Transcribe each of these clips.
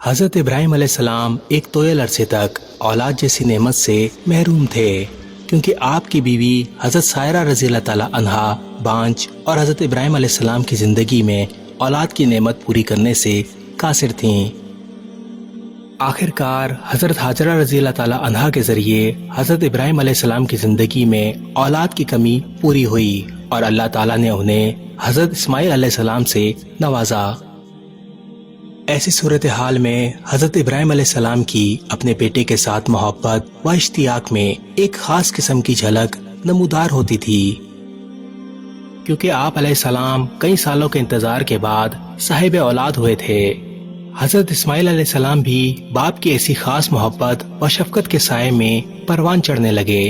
حضرت ابراہیم علیہ السلام ایک طویل عرصے تک اولاد جیسی نعمت سے محروم تھے، کیونکہ آپ کی بیوی حضرت سائرہ رضی اللہ تعالی عنہا بانجھ اور حضرت ابراہیم علیہ السلام کی زندگی میں اولاد کی نعمت پوری کرنے سے قاصر تھیں۔ آخر کار حضرت حاجرہ رضی اللہ تعالی عنہا کے ذریعے حضرت ابراہیم علیہ السلام کی زندگی میں اولاد کی کمی پوری ہوئی اور اللہ تعالیٰ نے انہیں حضرت اسماعیل علیہ السلام سے نوازا۔ ایسی صورتحال میں حضرت ابراہیم علیہ السلام کی اپنے بیٹے کے ساتھ محبت و اشتیاق میں ایک خاص قسم کی جھلک نمودار ہوتی تھی، کیونکہ آپ علیہ السلام کئی سالوں کے انتظار کے بعد صاحب اولاد ہوئے تھے۔ حضرت اسماعیل علیہ السلام بھی باپ کی ایسی خاص محبت و شفقت کے سائے میں پروان چڑھنے لگے۔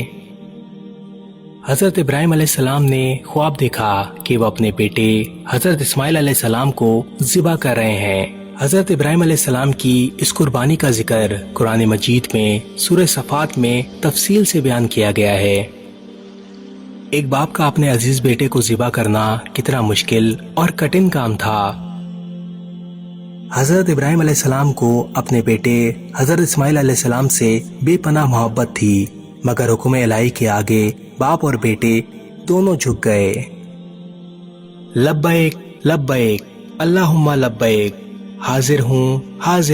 حضرت ابراہیم علیہ السلام نے خواب دیکھا کہ وہ اپنے بیٹے حضرت اسماعیل علیہ السلام کو ذبح کر رہے ہیں۔ حضرت ابراہیم علیہ السلام کی اس قربانی کا ذکر قرآن مجید میں سورہ صفات میں تفصیل سے بیان کیا گیا ہے۔ ایک باپ کا اپنے عزیز بیٹے کو ذبح کرنا کتنا مشکل اور کٹھن کام تھا۔ حضرت ابراہیم علیہ السلام کو اپنے بیٹے حضرت اسماعیل علیہ السلام سے بے پناہ محبت تھی، مگر حکم الہی کے آگے باپ اور بیٹے دونوں جھک گئے۔ لبیک لبیک اللہم لبیک، حاضر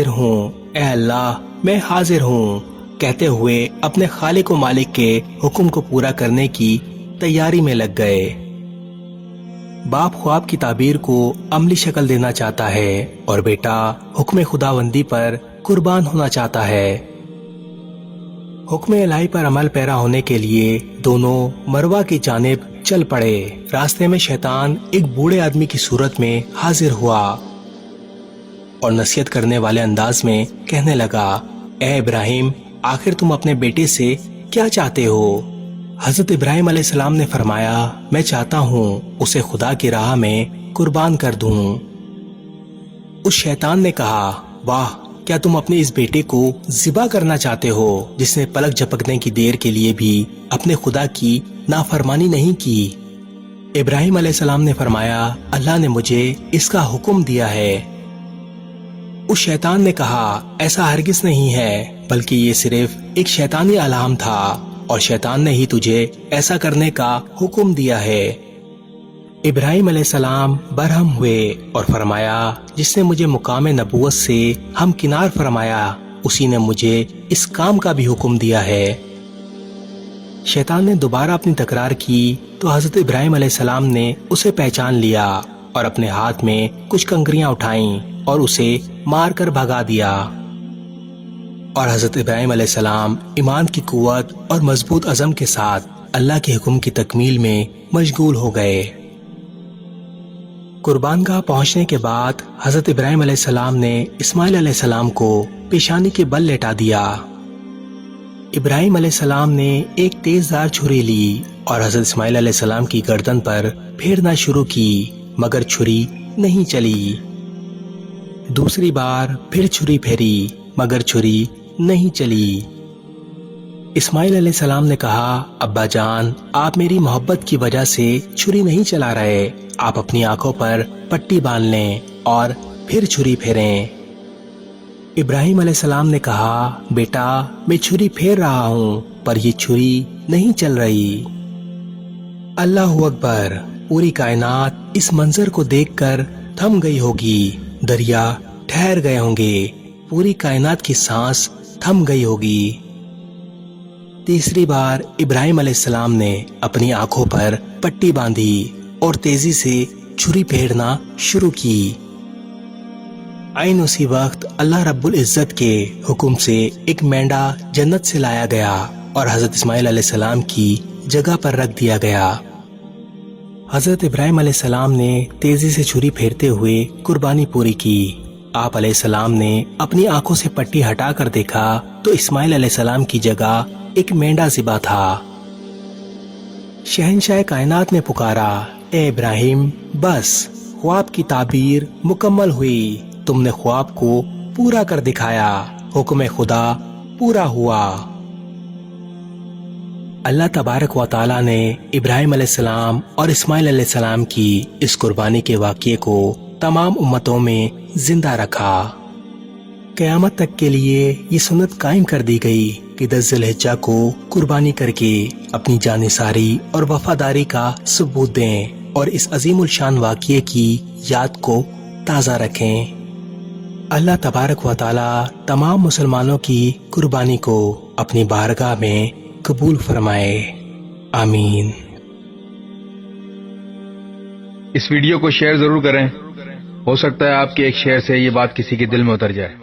ہوں اے اللہ میں حاضر ہوں، کہتے ہوئے اپنے خالق و مالک کے حکم کو پورا کرنے کی تیاری میں لگ گئے۔ باپ خواب کی تعبیر کو عملی شکل دینا چاہتا ہے اور بیٹا حکم خداوندی پر قربان ہونا چاہتا ہے۔ حکم الہی پر عمل پیرا ہونے کے لیے دونوں مروہ کی جانب چل پڑے۔ راستے میں شیطان ایک بوڑھے آدمی کی صورت میں حاضر ہوا اور نصیحت کرنے والے انداز میں کہنے لگا، اے ابراہیم، آخر تم اپنے بیٹے سے کیا چاہتے ہو؟ حضرت ابراہیم علیہ السلام نے فرمایا، میں چاہتا ہوں اسے خدا کی راہ میں قربان کر دوں۔ اس شیطان نے کہا، واہ، کیا تم اپنے اس بیٹے کو ذبح کرنا چاہتے ہو جس نے پلک جھپکنے کی دیر کے لیے بھی اپنے خدا کی نافرمانی نہیں کی؟ ابراہیم علیہ السلام نے فرمایا، اللہ نے مجھے اس کا حکم دیا ہے۔ اس شیطان نے کہا، ایسا ہرگز نہیں ہے، بلکہ یہ صرف ایک شیطانی الہام تھا اور شیطان نے ہی تجھے ایسا کرنے کا حکم دیا ہے۔ ابراہیم علیہ السلام برہم ہوئے اور فرمایا، جس نے مجھے مقام نبوت سے ہمکنار فرمایا اسی نے مجھے اس کام کا بھی حکم دیا ہے۔ شیطان نے دوبارہ اپنی تکرار کی تو حضرت ابراہیم علیہ السلام نے اسے پہچان لیا اور اپنے ہاتھ میں کچھ کنکریاں اٹھائیں اور اسے مار کر بھگا دیا، اور حضرت ابراہیم علیہ السلام ایمان کی قوت اور مضبوط عزم کے ساتھ اللہ کے حکم کی تکمیل میں مشغول ہو گئے۔ قربان گاہ پہنچنے کے بعد حضرت ابراہیم علیہ السلام نے اسماعیل علیہ السلام کو پیشانی کے بل لیٹا دیا۔ ابراہیم علیہ السلام نے ایک تیز دار چھری لی اور حضرت اسماعیل علیہ السلام کی گردن پر پھیرنا شروع کی، مگر چھری نہیں چلی۔ دوسری بار پھر چھری پھیری، مگر چھری نہیں چلی۔ اسماعیل علیہ السلام نے کہا، ابا جان، آپ میری محبت کی وجہ سے چھری نہیں چلا رہے، آپ اپنی آنکھوں پر پٹی باندھ لیں اور پھر چھری پھیریں۔ ابراہیم علیہ السلام نے کہا، بیٹا، میں چھری پھیر رہا ہوں پر یہ چھری نہیں چل رہی۔ اللہ اکبر، پوری کائنات اس منظر کو دیکھ کر تھم گئی ہوگی، دریا ٹھہر گئے ہوں گے، پوری کائنات کی سانس تھم گئی ہوگی۔ تیسری بار ابراہیم علیہ السلام نے اپنی آنکھوں پر پٹی باندھی اور تیزی سے چھری پھیرنا شروع کی۔ عین اسی وقت اللہ رب العزت کے حکم سے ایک مینڈا جنت سے لایا گیا اور حضرت اسماعیل علیہ السلام کی جگہ پر رکھ دیا گیا۔ حضرت ابراہیم علیہ السلام نے تیزی سے چھری پھیرتے ہوئے قربانی پوری کی۔ آپ علیہ السلام نے اپنی آنکھوں سے پٹی ہٹا کر دیکھا تو اسماعیل علیہ السلام کی جگہ ایک مینڈا ذبح تھا۔ شہنشاہ کائنات نے پکارا، اے ابراہیم، بس، خواب کی تعبیر مکمل ہوئی، تم نے خواب کو پورا کر دکھایا، حکم خدا پورا ہوا۔ اللہ تبارک و تعالیٰ نے ابراہیم علیہ السلام اور اسماعیل علیہ السلام کی اس قربانی کے واقعے کو تمام امتوں میں زندہ رکھا۔ قیامت تک کے لیے یہ سنت قائم کر دی گئی کہ 10 ذی الحجہ کو قربانی کر کے اپنی جانثاری اور وفاداری کا ثبوت دیں اور اس عظیم الشان واقعے کی یاد کو تازہ رکھیں۔ اللہ تبارک و تعالی تمام مسلمانوں کی قربانی کو اپنی بارگاہ میں قبول فرمائے، آمین۔ اس ویڈیو کو شیئر ضرور کریں، ہو سکتا ہے آپ کے ایک شیئر سے یہ بات کسی کے دل میں اتر جائے۔